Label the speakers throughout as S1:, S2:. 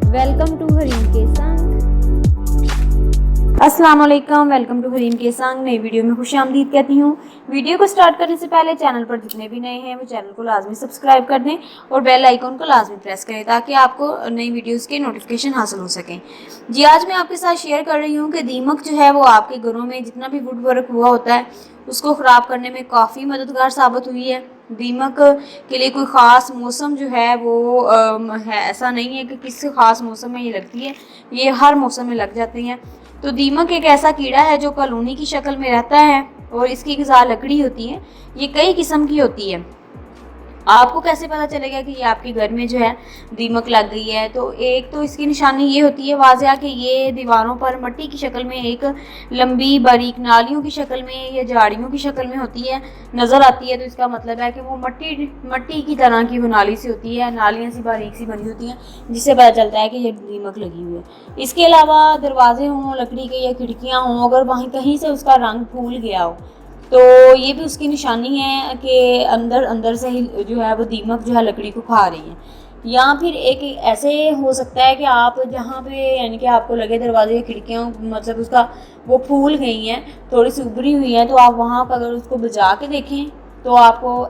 S1: Welcome to Hareem के संग। अस्सलाम वालेकुम, वेलकम टू हरीम के संग। नई वीडियो में खुशामदीद कहती हूँ। वीडियो को स्टार्ट करने से पहले चैनल पर जितने भी नए हैं वो चैनल को लाजमी सब्सक्राइब कर दें और बेल आइकन को लाजमी प्रेस करें ताकि आपको नई वीडियोस के नोटिफिकेशन हासिल हो सकें। जी, आज मैं आपके साथ शेयर कर रही हूँ कि दीमक जो है वो आपके घरों में जितना भी वुड वर्क हुआ होता है उसको ख़राब करने में काफ़ी मददगार साबित हुई है। दीमक के लिए कोई ख़ास मौसम जो है वो है, ऐसा नहीं है कि किस ख़ास मौसम में ये लगती है, ये हर मौसम में लग जाती हैं। तो दीमक एक ऐसा कीड़ा है जो कॉलोनी की शक्ल में रहता है और इसकी ग़िज़ा लकड़ी होती है। ये कई किस्म की होती है। आपको कैसे पता चलेगा कि ये आपके घर में जो है दीमक लग गई है? तो एक तो इसकी निशानी ये होती है वाज़िया कि ये दीवारों पर मिट्टी की शक्ल में एक लंबी बारीक नालियों की शक्ल में या झाड़ियों की शक्ल में होती है, नज़र आती है। तो इसका मतलब है कि वो मिट्टी की तरह की वो नाली सी होती है, नालियाँ सी बारीक सी बनी होती हैं, जिससे पता चलता है कि ये दीमक लगी हुई है। इसके अलावा दरवाजे हों लकड़ी के या खिड़कियाँ हों, अगर वहीं कहीं से उसका रंग फूल गया हो तो ये भी उसकी निशानी है कि अंदर से ही जो है वो दीमक जो है लकड़ी को खा रही है। या फिर एक ऐसे हो सकता है कि आप जहाँ पे यानी कि आपको लगे दरवाजे खिड़कियाँ मतलब उसका वो फूल गई हैं, थोड़ी सी उभरी हुई हैं, तो आप वहाँ पर अगर उसको बजा के देखें तो आपको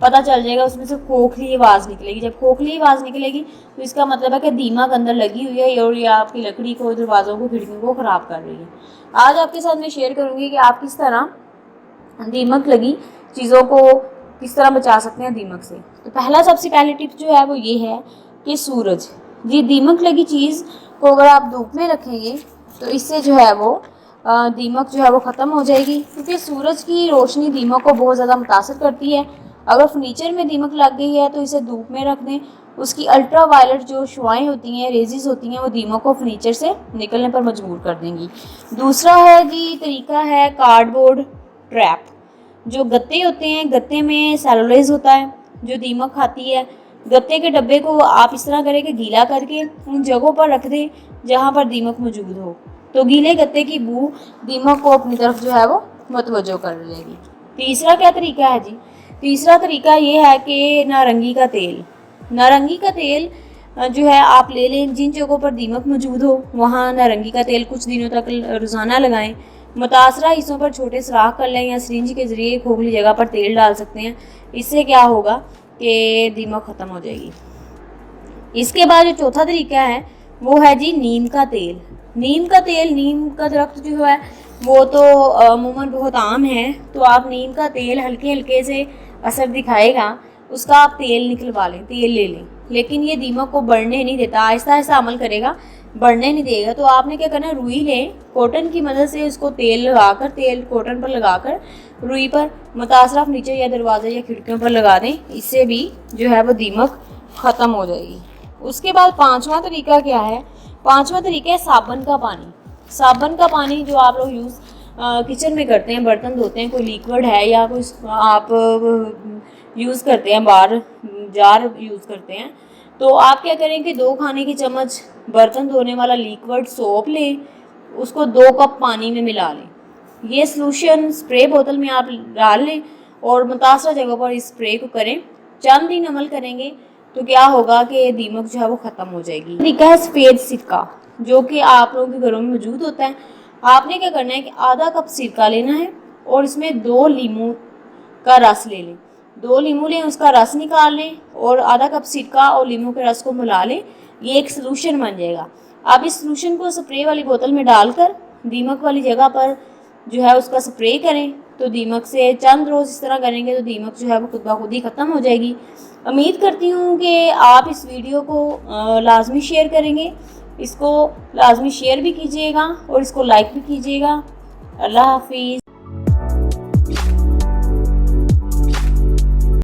S1: पता चल जाएगा, उसमें से खोखली आवाज़ निकलेगी। जब खोखली आवाज़ निकलेगी तो इसका मतलब है कि दीमक अंदर लगी हुई है और ये आपकी लकड़ी को, दरवाज़ों को, खिड़कियों को ख़राब कर रही है। आज आपके साथ मैं शेयर करूँगी कि आप किस तरह दीमक लगी चीज़ों को किस तरह बचा सकते हैं दीमक से। तो पहला सबसे पहली टिप जो है वो ये है कि सूरज, जी दीमक लगी चीज़ को अगर आप धूप में रखेंगे तो इससे जो है वो दीमक जो है वो ख़त्म हो जाएगी, क्योंकि सूरज की रोशनी दीमक को बहुत ज़्यादा मुतासर करती है। अगर फर्नीचर में दीमक लग गई है तो इसे धूप में रख दें। उसकी अल्ट्रा वायलेट जो शुआएँ होती हैं, रेजिस होती हैं, वो दीमक को फर्नीचर से निकलने पर मजबूर कर देंगी। दूसरा है जी तरीका है कार्डबोर्ड ट्रैप। जो गत्ते होते हैं, गत्ते में सेलुलोज होता है जो दीमक खाती है। गत्ते के डब्बे को आप इस तरह करें कि गीला करके उन जगहों पर रख दें जहाँ पर दीमक मौजूद हो, तो गीले गत्ते की बू दीमक को अपनी तरफ जो है वो मतवज्जो कर लेगी। तीसरा क्या तरीका है जी? तीसरा तरीका ये है कि नारंगी का तेल। नारंगी का तेल जो है आप ले लें, जिन जगहों पर दीमक मौजूद हो वहाँ नारंगी का तेल कुछ दिनों तक रोज़ाना लगाएं। मुतासरा हिस्सों पर छोटे सुराख कर लें या सिरिंज के ज़रिए खोखली जगह पर तेल डाल सकते हैं। इससे क्या होगा कि दीमक ख़त्म हो जाएगी। इसके बाद जो चौथा तरीका है वो है जी नीम का तेल। नीम का तेल, नीम का दरख्त जो है वो तो अमूमन बहुत आम है, तो आप नीम का तेल हल्के हल्के से असर दिखाएगा, उसका आप तेल निकलवा लें, तेल ले लें। लेकिन ये दीमक को बढ़ने नहीं देता, आहिस्ता आहिस्ता अमल करेगा, बढ़ने नहीं देगा। तो आपने क्या करना है, रुई लें, कॉटन की मदद से उसको तेल लगाकर, तेल कॉटन पर लगाकर रुई पर मुतासरा फर्नीचर या दरवाजे या खिड़कियों पर लगा दें। इससे भी जो है वो दीमक ख़त्म हो जाएगी। उसके बाद पांचवा तरीका क्या है? पांचवा तरीका है साबुन का पानी। साबुन का पानी जो आप लोग यूज़ किचन में करते हैं, बर्तन धोते हैं, कोई लिक्विड है या कोई आप यूज़ करते हैं, बार जार यूज़ करते हैं, तो आप क्या करें कि 2 खाने की चम्मच बर्तन धोने वाला लिक्विड सोप लें, उसको 2 कप पानी में मिला लें। ये सॉल्यूशन स्प्रे बोतल में आप डाल लें और मुतासरा जगह पर इस स्प्रे को करें। चंद दिन अमल करेंगे तो क्या होगा कि दीमक जो है वो ख़त्म हो जाएगी। तरीका है सफ़ेद सिरका, जो कि आप लोगों के घरों में मौजूद होता है। आपने क्या करना है कि आधा कप सिरका लेना है और इसमें 2 लीमू का रस ले लें। 2 लीमू लें, उसका रस निकाल लें और आधा कप सिरका और लीमू के रस को मिला लें। ये एक सॉल्यूशन बन जाएगा। आप इस सॉल्यूशन को स्प्रे वाली बोतल में डालकर दीमक वाली जगह पर जो है उसका स्प्रे करें, तो दीमक से चंद रोज़ इस तरह करेंगे तो दीमक जो है वो खुद ब खुद ही ख़त्म हो जाएगी। उम्मीद करती हूँ कि आप इस वीडियो को लाजमी शेयर करेंगे, इसको लाजमी शेयर भी कीजिएगा और इसको लाइक भी कीजिएगा। अल्लाह हाफिज़।